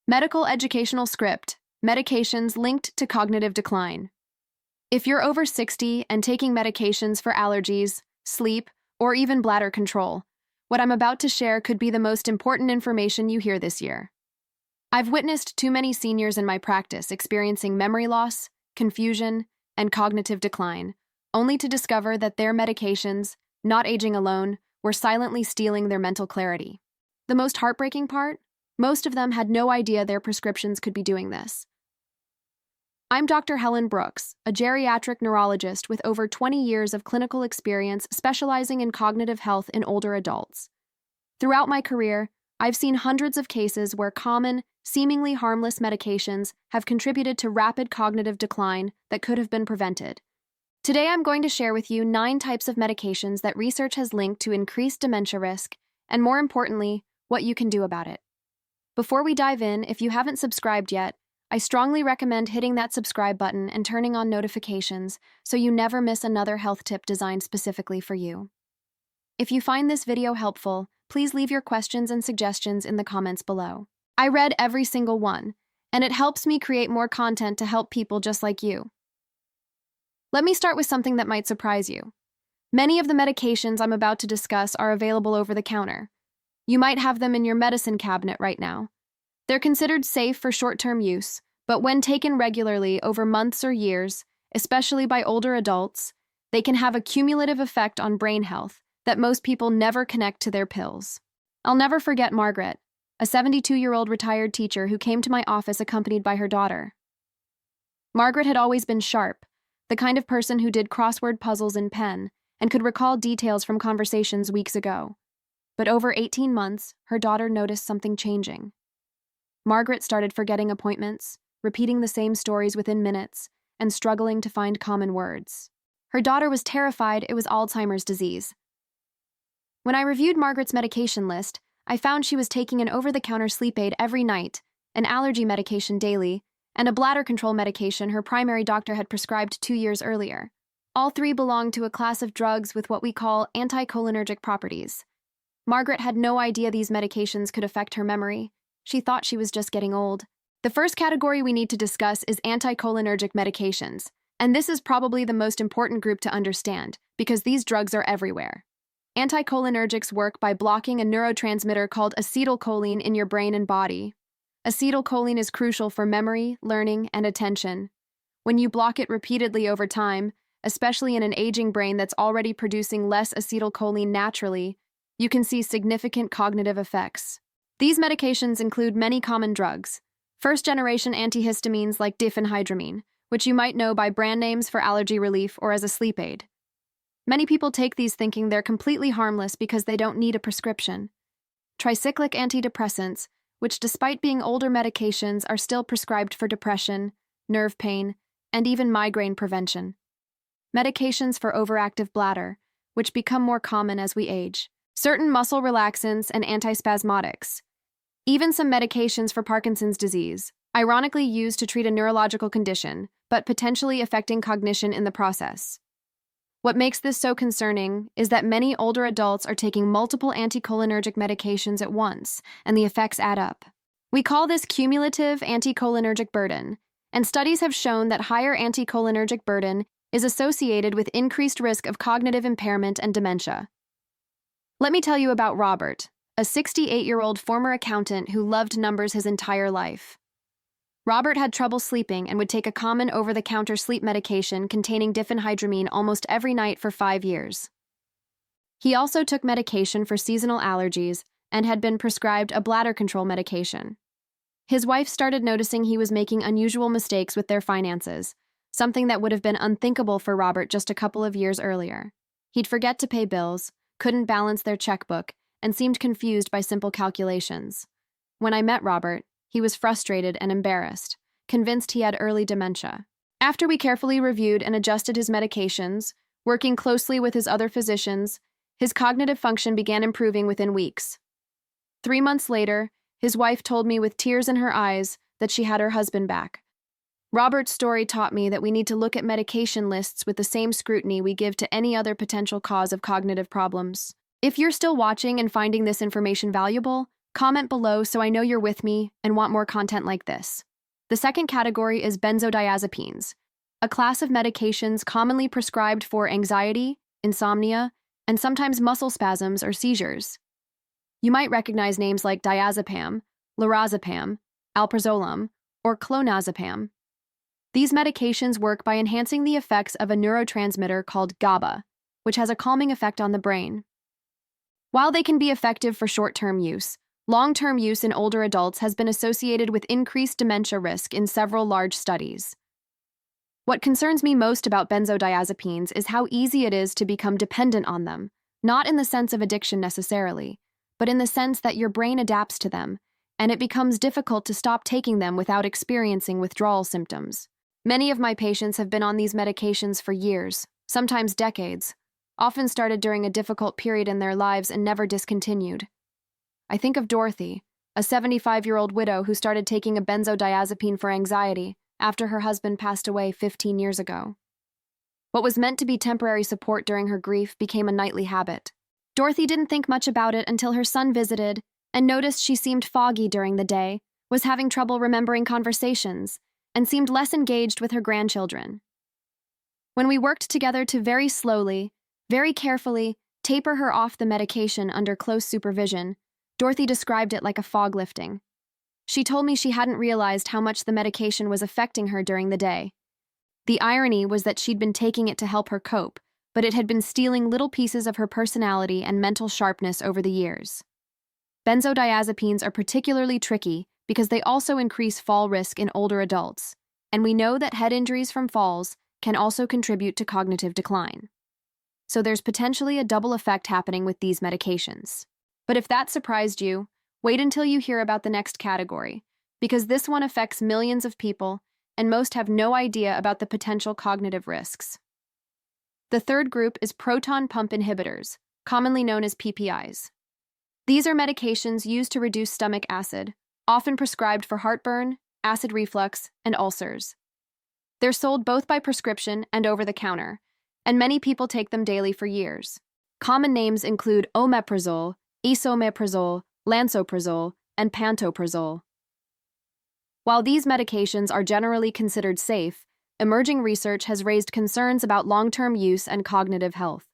Medical educational script, medications linked to cognitive decline. If you're over 60 and taking medications for allergies, sleep, or even bladder control, what I'm about to share could be the most important information you hear this year. I've witnessed too many seniors in my practice experiencing memory loss, confusion, and cognitive decline, only to discover that their medications, not aging alone, were silently stealing their mental clarity. The most heartbreaking part? Most of them had no idea their prescriptions could be doing this. I'm Dr. Helen Brooks, a geriatric neurologist with over 20 years of clinical experience specializing in cognitive health in older adults. Throughout my career, I've seen hundreds of cases where common, seemingly harmless medications have contributed to rapid cognitive decline that could have been prevented. Today, I'm going to share with you 9 types of medications that research has linked to increased dementia risk, and more importantly, what you can do about it. Before we dive in, if you haven't subscribed yet, I strongly recommend hitting that subscribe button and turning on notifications so you never miss another health tip designed specifically for you. If you find this video helpful, please leave your questions and suggestions in the comments below. I read every single one, and it helps me create more content to help people just like you. Let me start with something that might surprise you. Many of the medications I'm about to discuss are available over the counter. You might have them in your medicine cabinet right now. They're considered safe for short-term use, but when taken regularly over months or years, especially by older adults, they can have a cumulative effect on brain health that most people never connect to their pills. I'll never forget Margaret, a 72-year-old retired teacher who came to my office accompanied by her daughter. Margaret had always been sharp, the kind of person who did crossword puzzles in pen and could recall details from conversations weeks ago. But over 18 months, her daughter noticed something changing. Margaret started forgetting appointments, repeating the same stories within minutes, and struggling to find common words. Her daughter was terrified it was Alzheimer's disease. When I reviewed Margaret's medication list, I found she was taking an over-the-counter sleep aid every night, an allergy medication daily, and a bladder control medication her primary doctor had prescribed 2 years earlier. All 3 belonged to a class of drugs with what we call anticholinergic properties. Margaret had no idea these medications could affect her memory. She thought she was just getting old. The first category we need to discuss is anticholinergic medications, and this is probably the most important group to understand, because these drugs are everywhere. Anticholinergics work by blocking a neurotransmitter called acetylcholine in your brain and body. Acetylcholine is crucial for memory, learning, and attention. When you block it repeatedly over time, especially in an aging brain that's already producing less acetylcholine naturally, you can see significant cognitive effects. These medications include many common drugs. First-generation antihistamines like diphenhydramine, which you might know by brand names for allergy relief or as a sleep aid. Many people take these thinking they're completely harmless because they don't need a prescription. Tricyclic antidepressants, which despite being older medications are still prescribed for depression, nerve pain, and even migraine prevention. Medications for overactive bladder, which become more common as we age. Certain muscle relaxants and antispasmodics. Even some medications for Parkinson's disease, ironically used to treat a neurological condition, but potentially affecting cognition in the process. What makes this so concerning is that many older adults are taking multiple anticholinergic medications at once, and the effects add up. We call this cumulative anticholinergic burden, and studies have shown that higher anticholinergic burden is associated with increased risk of cognitive impairment and dementia. Let me tell you about Robert, a 68-year-old former accountant who loved numbers his entire life. Robert had trouble sleeping and would take a common over-the-counter sleep medication containing diphenhydramine almost every night for 5 years. He also took medication for seasonal allergies and had been prescribed a bladder control medication. His wife started noticing he was making unusual mistakes with their finances, something that would have been unthinkable for Robert just a couple of years earlier. He'd forget to pay bills, couldn't balance their checkbook, and seemed confused by simple calculations. When I met Robert, he was frustrated and embarrassed, convinced he had early dementia. After we carefully reviewed and adjusted his medications, working closely with his other physicians, his cognitive function began improving within weeks. 3 months later, his wife told me with tears in her eyes that she had her husband back. Robert's story taught me that we need to look at medication lists with the same scrutiny we give to any other potential cause of cognitive problems. If you're still watching and finding this information valuable, Comment below so I know you're with me and want more content like this. The second category is benzodiazepines, a class of medications commonly prescribed for anxiety, insomnia, and sometimes muscle spasms or seizures. You might recognize names like diazepam, lorazepam, alprazolam, or clonazepam. These medications work by enhancing the effects of a neurotransmitter called GABA, which has a calming effect on the brain. While they can be effective for short-term use, long-term use in older adults has been associated with increased dementia risk in several large studies. What concerns me most about benzodiazepines is how easy it is to become dependent on them, not in the sense of addiction necessarily, but in the sense that your brain adapts to them, and it becomes difficult to stop taking them without experiencing withdrawal symptoms. Many of my patients have been on these medications for years, sometimes decades, often started during a difficult period in their lives and never discontinued. I think of Dorothy, a 75-year-old widow who started taking a benzodiazepine for anxiety after her husband passed away 15 years ago. What was meant to be temporary support during her grief became a nightly habit. Dorothy didn't think much about it until her son visited and noticed she seemed foggy during the day, was having trouble remembering conversations, and seemed less engaged with her grandchildren. When we worked together to very slowly, very carefully, taper her off the medication under close supervision, Dorothy described it like a fog lifting. She told me she hadn't realized how much the medication was affecting her during the day. The irony was that she'd been taking it to help her cope, but it had been stealing little pieces of her personality and mental sharpness over the years. Benzodiazepines are particularly tricky because they also increase fall risk in older adults, and we know that head injuries from falls can also contribute to cognitive decline. So there's potentially a double effect happening with these medications. But if that surprised you, wait until you hear about the next category, because this one affects millions of people, and most have no idea about the potential cognitive risks. The third group is proton pump inhibitors, commonly known as PPIs. These are medications used to reduce stomach acid, often prescribed for heartburn, acid reflux, and ulcers. They're sold both by prescription and over the counter, and many people take them daily for years. Common names include omeprazole, esomeprazole, lansoprazole, and pantoprazole. While these medications are generally considered safe, emerging research has raised concerns about long-term use and cognitive health.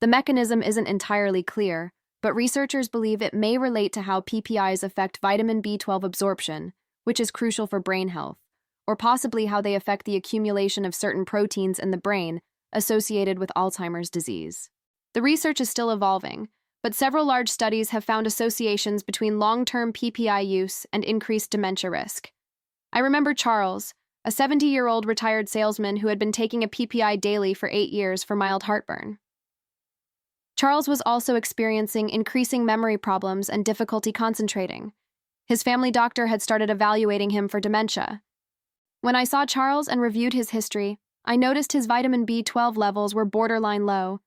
The mechanism isn't entirely clear, but researchers believe it may relate to how PPIs affect vitamin B12 absorption, which is crucial for brain health, or possibly how they affect the accumulation of certain proteins in the brain associated with Alzheimer's disease. The research is still evolving, but several large studies have found associations between long-term PPI use and increased dementia risk. I remember Charles, a 70-year-old retired salesman who had been taking a PPI daily for 8 years for mild heartburn. Charles was also experiencing increasing memory problems and difficulty concentrating. His family doctor had started evaluating him for dementia. When I saw Charles and reviewed his history, I noticed his vitamin B12 levels were borderline low,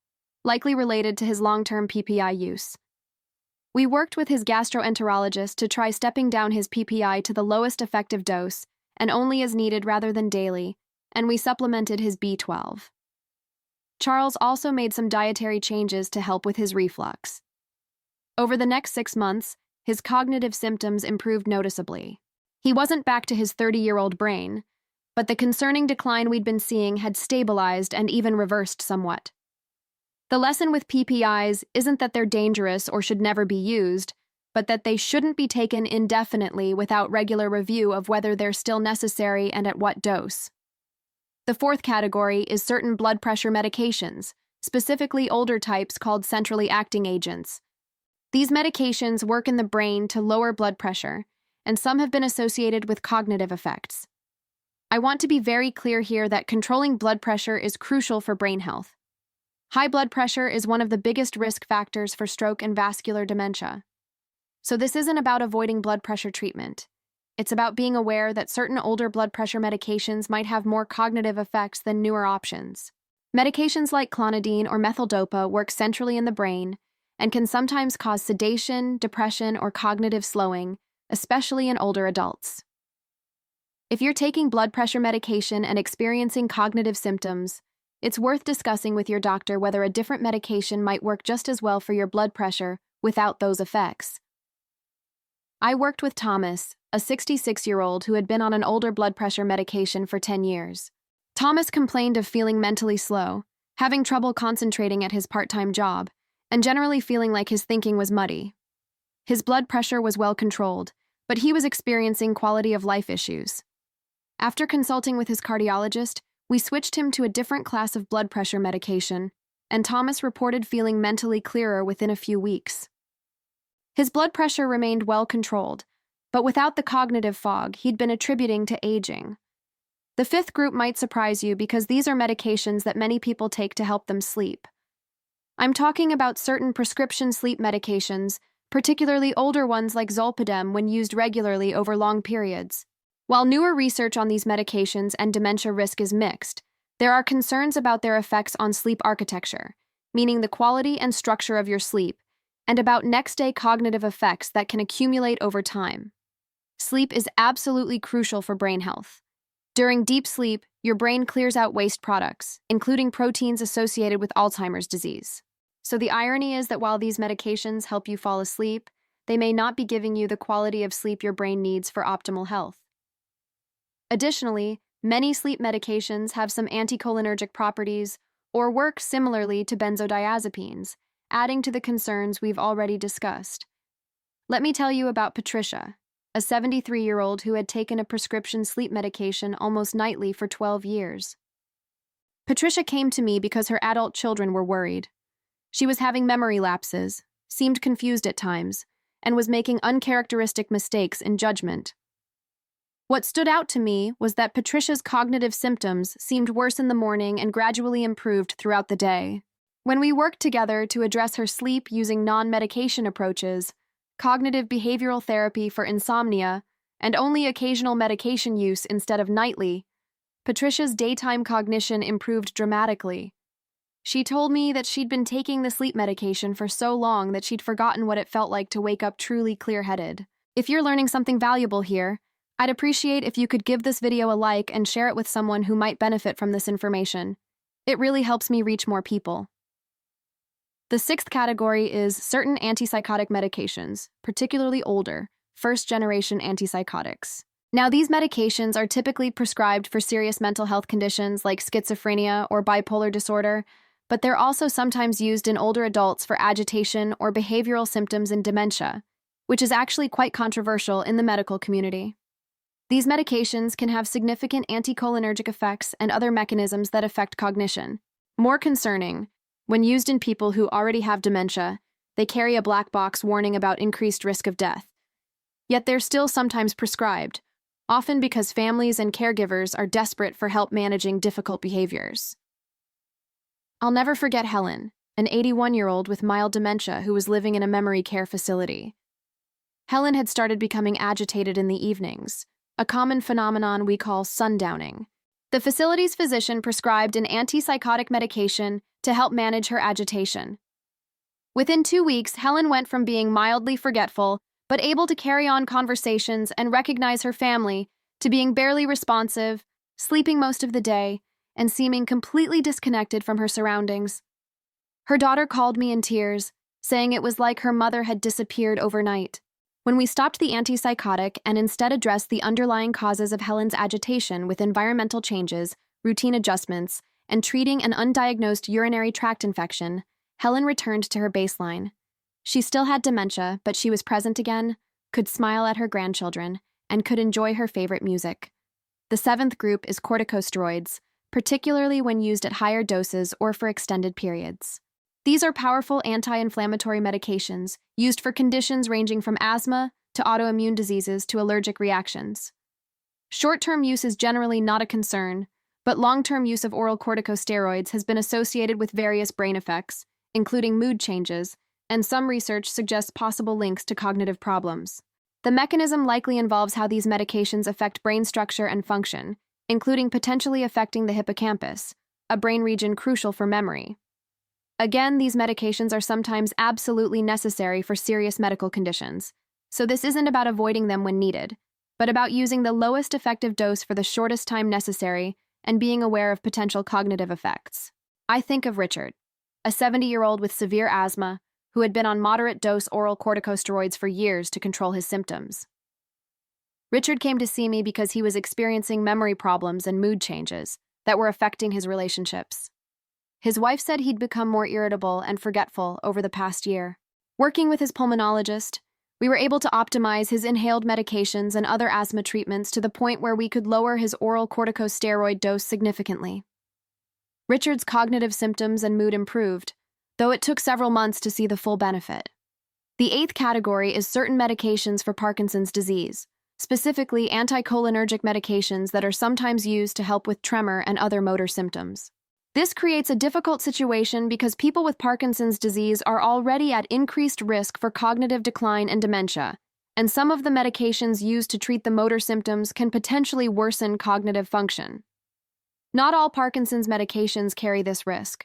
likely related to his long-term PPI use. We worked with his gastroenterologist to try stepping down his PPI to the lowest effective dose and only as needed rather than daily, and we supplemented his B12. Charles also made some dietary changes to help with his reflux. Over the next 6 months, his cognitive symptoms improved noticeably. He wasn't back to his 30-year-old brain, but the concerning decline we'd been seeing had stabilized and even reversed somewhat. The lesson with PPIs isn't that they're dangerous or should never be used, but that they shouldn't be taken indefinitely without regular review of whether they're still necessary and at what dose. The fourth category is certain blood pressure medications, specifically older types called centrally acting agents. These medications work in the brain to lower blood pressure, and some have been associated with cognitive effects. I want to be very clear here that controlling blood pressure is crucial for brain health. High blood pressure is one of the biggest risk factors for stroke and vascular dementia. So this isn't about avoiding blood pressure treatment. It's about being aware that certain older blood pressure medications might have more cognitive effects than newer options. Medications like clonidine or methyldopa work centrally in the brain and can sometimes cause sedation, depression, or cognitive slowing, especially in older adults. If you're taking blood pressure medication and experiencing cognitive symptoms, it's worth discussing with your doctor whether a different medication might work just as well for your blood pressure without those effects. I worked with Thomas, a 66-year-old who had been on an older blood pressure medication for 10 years. Thomas complained of feeling mentally slow, having trouble concentrating at his part-time job, and generally feeling like his thinking was muddy. His blood pressure was well controlled, but he was experiencing quality-of-life issues. After consulting with his cardiologist, we switched him to a different class of blood pressure medication, and Thomas reported feeling mentally clearer within a few weeks. His blood pressure remained well controlled, but without the cognitive fog he'd been attributing to aging. The fifth group might surprise you because these are medications that many people take to help them sleep. I'm talking about certain prescription sleep medications, particularly older ones like zolpidem when used regularly over long periods. While newer research on these medications and dementia risk is mixed, there are concerns about their effects on sleep architecture, meaning the quality and structure of your sleep, and about next-day cognitive effects that can accumulate over time. Sleep is absolutely crucial for brain health. During deep sleep, your brain clears out waste products, including proteins associated with Alzheimer's disease. So the irony is that while these medications help you fall asleep, they may not be giving you the quality of sleep your brain needs for optimal health. Additionally, many sleep medications have some anticholinergic properties or work similarly to benzodiazepines, adding to the concerns we've already discussed. Let me tell you about Patricia, a 73-year-old who had taken a prescription sleep medication almost nightly for 12 years. Patricia came to me because her adult children were worried. She was having memory lapses, seemed confused at times, and was making uncharacteristic mistakes in judgment. What stood out to me was that Patricia's cognitive symptoms seemed worse in the morning and gradually improved throughout the day. When we worked together to address her sleep using non-medication approaches, cognitive behavioral therapy for insomnia, and only occasional medication use instead of nightly, Patricia's daytime cognition improved dramatically. She told me that she'd been taking the sleep medication for so long that she'd forgotten what it felt like to wake up truly clear-headed. If you're learning something valuable here, I'd appreciate if you could give this video a like and share it with someone who might benefit from this information. It really helps me reach more people. The sixth category is certain antipsychotic medications, particularly older, first-generation antipsychotics. Now, these medications are typically prescribed for serious mental health conditions like schizophrenia or bipolar disorder, but they're also sometimes used in older adults for agitation or behavioral symptoms in dementia, which is actually quite controversial in the medical community. These medications can have significant anticholinergic effects and other mechanisms that affect cognition. More concerning, when used in people who already have dementia, they carry a black box warning about increased risk of death. Yet they're still sometimes prescribed, often because families and caregivers are desperate for help managing difficult behaviors. I'll never forget Helen, an 81-year-old with mild dementia who was living in a memory care facility. Helen had started becoming agitated in the evenings, a common phenomenon we call sundowning. The facility's physician prescribed an antipsychotic medication to help manage her agitation. Within 2 weeks, Helen went from being mildly forgetful but able to carry on conversations and recognize her family to being barely responsive, sleeping most of the day, and seeming completely disconnected from her surroundings. Her daughter called me in tears, saying it was like her mother had disappeared overnight. When we stopped the antipsychotic and instead addressed the underlying causes of Helen's agitation with environmental changes, routine adjustments, and treating an undiagnosed urinary tract infection, Helen returned to her baseline. She still had dementia, but she was present again, could smile at her grandchildren, and could enjoy her favorite music. The seventh group is corticosteroids, particularly when used at higher doses or for extended periods. These are powerful anti-inflammatory medications used for conditions ranging from asthma to autoimmune diseases to allergic reactions. Short-term use is generally not a concern, but long-term use of oral corticosteroids has been associated with various brain effects, including mood changes, and some research suggests possible links to cognitive problems. The mechanism likely involves how these medications affect brain structure and function, including potentially affecting the hippocampus, a brain region crucial for memory. Again, these medications are sometimes absolutely necessary for serious medical conditions, so this isn't about avoiding them when needed, but about using the lowest effective dose for the shortest time necessary and being aware of potential cognitive effects. I think of Richard, a 70-year-old with severe asthma, who had been on moderate-dose oral corticosteroids for years to control his symptoms. Richard came to see me because he was experiencing memory problems and mood changes that were affecting his relationships. His wife said he'd become more irritable and forgetful over the past year. Working with his pulmonologist, we were able to optimize his inhaled medications and other asthma treatments to the point where we could lower his oral corticosteroid dose significantly. Richard's cognitive symptoms and mood improved, though it took several months to see the full benefit. The 8th category is certain medications for Parkinson's disease, specifically anticholinergic medications that are sometimes used to help with tremor and other motor symptoms. This creates a difficult situation because people with Parkinson's disease are already at increased risk for cognitive decline and dementia, and some of the medications used to treat the motor symptoms can potentially worsen cognitive function. Not all Parkinson's medications carry this risk.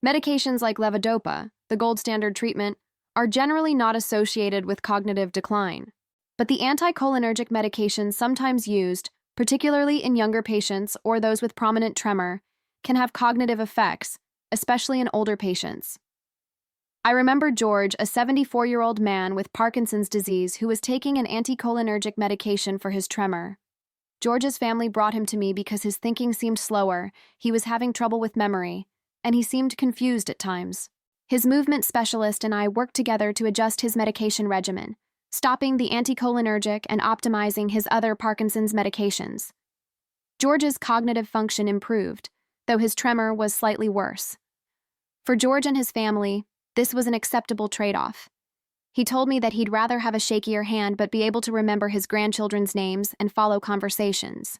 Medications like levodopa, the gold standard treatment, are generally not associated with cognitive decline. But the anticholinergic medications sometimes used, particularly in younger patients or those with prominent tremor, can have cognitive effects, especially in older patients. I remember George, a 74-year-old man with Parkinson's disease who was taking an anticholinergic medication for his tremor. George's family brought him to me because his thinking seemed slower, he was having trouble with memory, and he seemed confused at times. His movement specialist and I worked together to adjust his medication regimen, stopping the anticholinergic and optimizing his other Parkinson's medications. George's cognitive function improved, though his tremor was slightly worse. For George and his family, this was an acceptable trade-off. He told me that he'd rather have a shakier hand but be able to remember his grandchildren's names and follow conversations.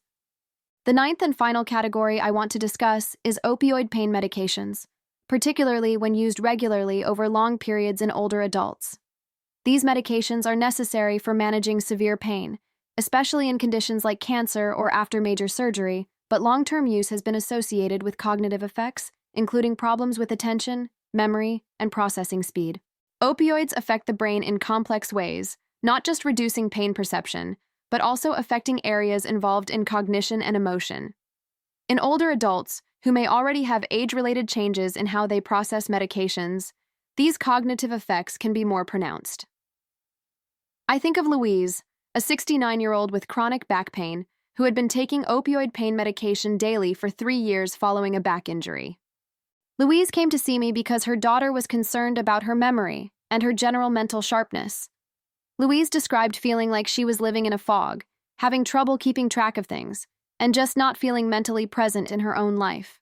The 9th and final category I want to discuss is opioid pain medications, particularly when used regularly over long periods in older adults. These medications are necessary for managing severe pain, especially in conditions like cancer or after major surgery, but long-term use has been associated with cognitive effects, including problems with attention, memory, and processing speed. Opioids affect the brain in complex ways, not just reducing pain perception, but also affecting areas involved in cognition and emotion. In older adults, who may already have age-related changes in how they process medications, these cognitive effects can be more pronounced. I think of Louise, a 69-year-old with chronic back pain, who had been taking opioid pain medication daily for 3 years following a back injury. Louise came to see me because her daughter was concerned about her memory and her general mental sharpness. Louise described feeling like she was living in a fog, having trouble keeping track of things, and just not feeling mentally present in her own life.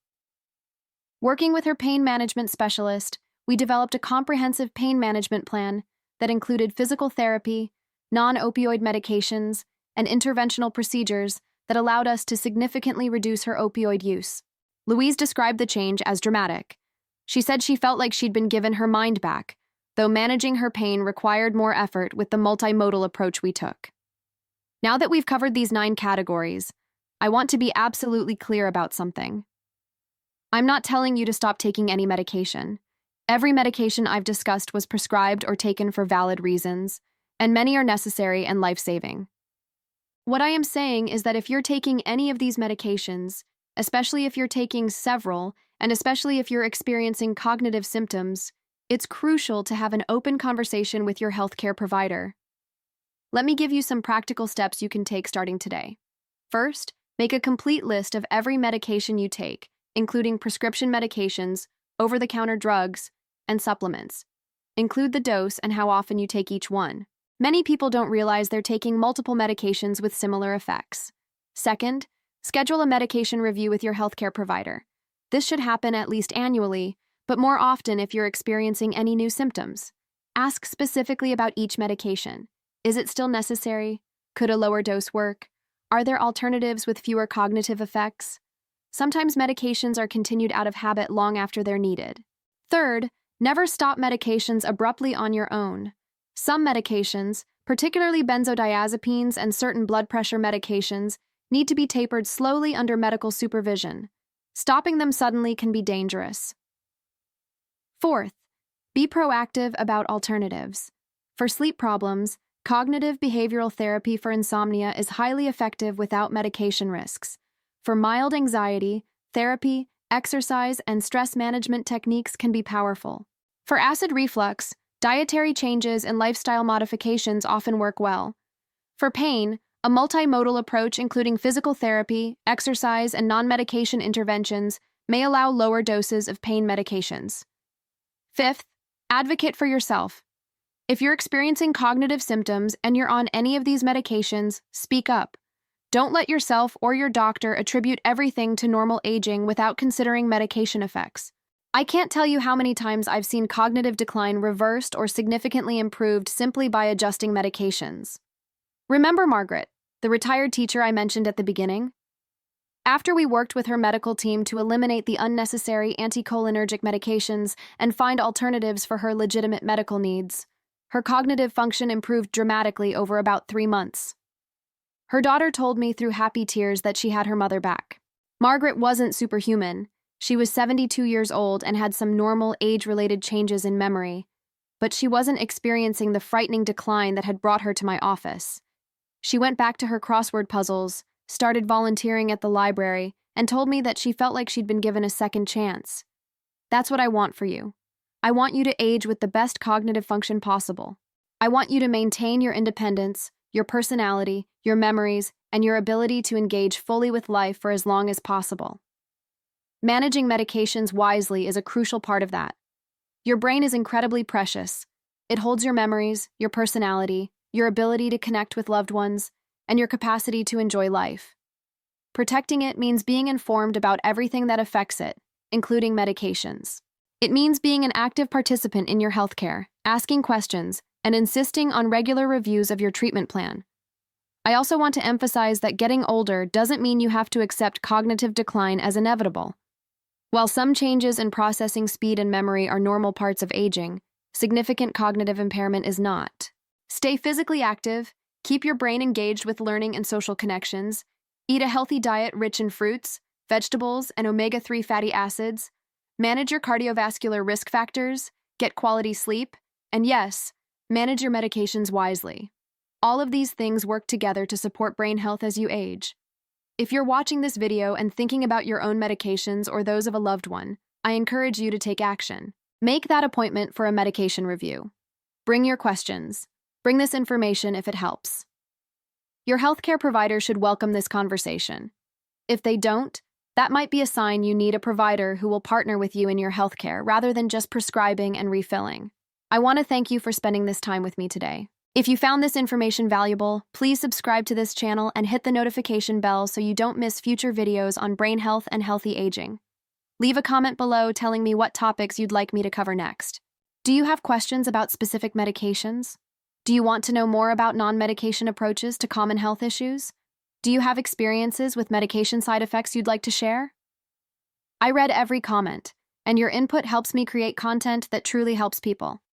Working with her pain management specialist, we developed a comprehensive pain management plan that included physical therapy, non-opioid medications, and interventional procedures that allowed us to significantly reduce her opioid use. Louise described the change as dramatic. She said she felt like she'd been given her mind back, though managing her pain required more effort with the multimodal approach we took. Now that we've covered these 9 categories, I want to be absolutely clear about something. I'm not telling you to stop taking any medication. Every medication I've discussed was prescribed or taken for valid reasons, and many are necessary and life-saving. What I am saying is that if you're taking any of these medications, especially if you're taking several, and especially if you're experiencing cognitive symptoms, it's crucial to have an open conversation with your healthcare provider. Let me give you some practical steps you can take starting today. First, make a complete list of every medication you take, including prescription medications, over-the-counter drugs, and supplements. Include the dose and how often you take each one. Many people don't realize they're taking multiple medications with similar effects. Second, schedule a medication review with your healthcare provider. This should happen at least annually, but more often if you're experiencing any new symptoms. Ask specifically about each medication. Is it still necessary? Could a lower dose work? Are there alternatives with fewer cognitive effects? Sometimes medications are continued out of habit long after they're needed. Third, never stop medications abruptly on your own. Some medications, particularly benzodiazepines and certain blood pressure medications, need to be tapered slowly under medical supervision. Stopping them suddenly can be dangerous. Fourth, be proactive about alternatives. For sleep problems, cognitive behavioral therapy for insomnia is highly effective without medication risks. For mild anxiety, therapy, exercise, and stress management techniques can be powerful. For acid reflux, Dietary changes and lifestyle modifications often work well. For pain, a multimodal approach including physical therapy, exercise, and non-medication interventions may allow lower doses of pain medications. Fifth, advocate for yourself. If you're experiencing cognitive symptoms and you're on any of these medications, speak up. Don't let yourself or your doctor attribute everything to normal aging without considering medication effects. I can't tell you how many times I've seen cognitive decline reversed or significantly improved simply by adjusting medications. Remember Margaret, the retired teacher I mentioned at the beginning? After we worked with her medical team to eliminate the unnecessary anticholinergic medications and find alternatives for her legitimate medical needs, her cognitive function improved dramatically over about 3 months. Her daughter told me through happy tears that she had her mother back. Margaret wasn't superhuman. She was 72 years old and had some normal age-related changes in memory, but she wasn't experiencing the frightening decline that had brought her to my office. She went back to her crossword puzzles, started volunteering at the library, and told me that she felt like she'd been given a second chance. That's what I want for you. I want you to age with the best cognitive function possible. I want you to maintain your independence, your personality, your memories, and your ability to engage fully with life for as long as possible. Managing medications wisely is a crucial part of that. Your brain is incredibly precious. It holds your memories, your personality, your ability to connect with loved ones, and your capacity to enjoy life. Protecting it means being informed about everything that affects it, including medications. It means being an active participant in your healthcare, asking questions, and insisting on regular reviews of your treatment plan. I also want to emphasize that getting older doesn't mean you have to accept cognitive decline as inevitable. While some changes in processing speed and memory are normal parts of aging, significant cognitive impairment is not. Stay physically active, keep your brain engaged with learning and social connections, eat a healthy diet rich in fruits, vegetables, and omega-3 fatty acids, manage your cardiovascular risk factors, get quality sleep, and yes, manage your medications wisely. All of these things work together to support brain health as you age. If you're watching this video and thinking about your own medications or those of a loved one, I encourage you to take action. Make that appointment for a medication review. Bring your questions. Bring this information if it helps. Your healthcare provider should welcome this conversation. If they don't, that might be a sign you need a provider who will partner with you in your healthcare rather than just prescribing and refilling. I want to thank you for spending this time with me today. If you found this information valuable, please subscribe to this channel and hit the notification bell so you don't miss future videos on brain health and healthy aging. Leave a comment below telling me what topics you'd like me to cover next. Do you have questions about specific medications? Do you want to know more about non-medication approaches to common health issues? Do you have experiences with medication side effects you'd like to share? I read every comment, and your input helps me create content that truly helps people.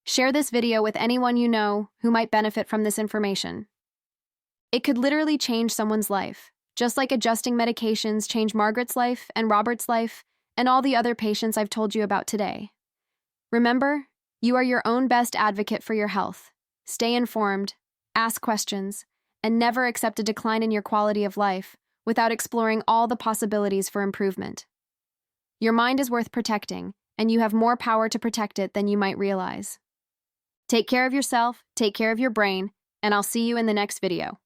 Share this video with anyone you know who might benefit from this information. It could literally change someone's life, just like adjusting medications changed Margaret's life and Robert's life and all the other patients I've told you about today. Remember, you are your own best advocate for your health. Stay informed, ask questions, and never accept a decline in your quality of life without exploring all the possibilities for improvement. Your mind is worth protecting, and you have more power to protect it than you might realize. Take care of yourself, take care of your brain, and I'll see you in the next video.